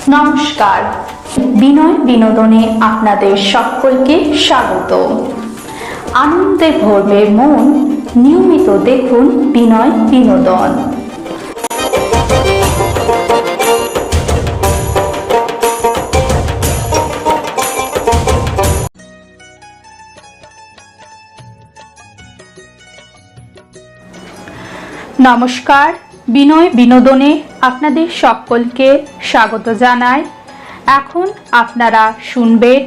নমস্কার, বিনয় বিনোদনে আপনাদের সকলকে স্বাগত। আনন্দে ভরবে মন, নিয়মিত দেখুন বিনয় বিনোদন। নমস্কার, বিনয় বিনোদনে আপনাদের সকলকে স্বাগত জানাই। এখন আপনারা শুনবেন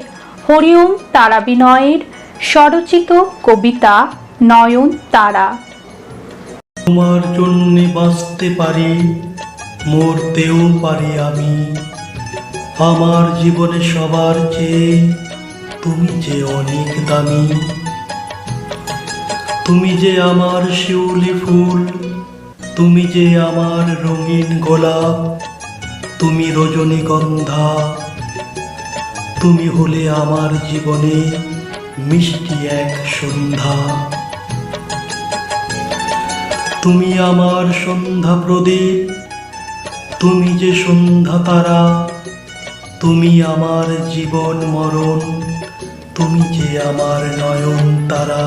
হরিওম তারা বিনয়ের স্বরচিত কবিতা নয়ন তারা। তোমার জন্যে বাঁচতে পারি, মরতেও পারি আমি। আমার জীবনে সবার চেয়ে তুমি যে অনেক দামি। তুমি যে আমার শিউলি ফুল, তুমি যে আমার রঙিন গোলাপ, তুমি রজনীগন্ধা। তুমি হলে আমার জীবনে মিষ্টি এক সন্ধ্যা। তুমি আমার সন্ধ্যা প্রদীপ, তুমি যে সন্ধ্যা তারা। তুমি আমার জীবন মরণ, তুমি যে আমার নয়ন তারা।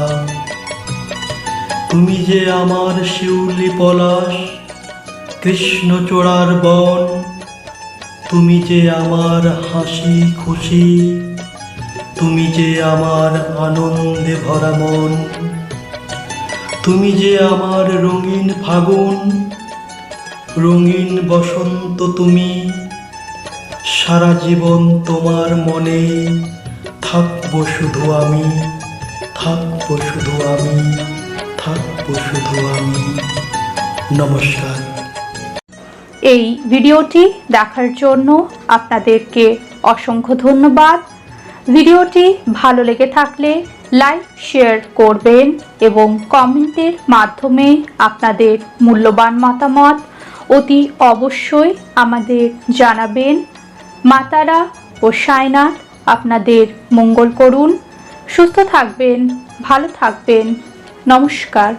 তুমি যে আমার শিউলি পলাশ, কৃষ্ণচূড়ার বন। তুমি যে আমার হাসি খুশি, তুমি যে আমার আনন্দে ভরা মন। তুমি যে আমার রঙিন ফাগুন, রঙিন বসন্ত তুমি। সারা জীবন তোমার মনে থাকবো শুধু আমি, থাকবো শুধু আমি, থাকবো শুধু আমি। নমস্কার। এই ভিডিওটি দেখার জন্য আপনাদেরকে অসংখ্য ধন্যবাদ। ভিডিওটি ভালো লেগে থাকলে লাইক শেয়ার করবেন এবং কমেন্টের মাধ্যমে আপনাদের মূল্যবান মতামত অতি অবশ্যই আমাদের জানাবেন। মা তারা ও সাইনাথ আপনাদের মঙ্গল করুন। সুস্থ থাকবেন, ভালো থাকবেন। নমস্কার।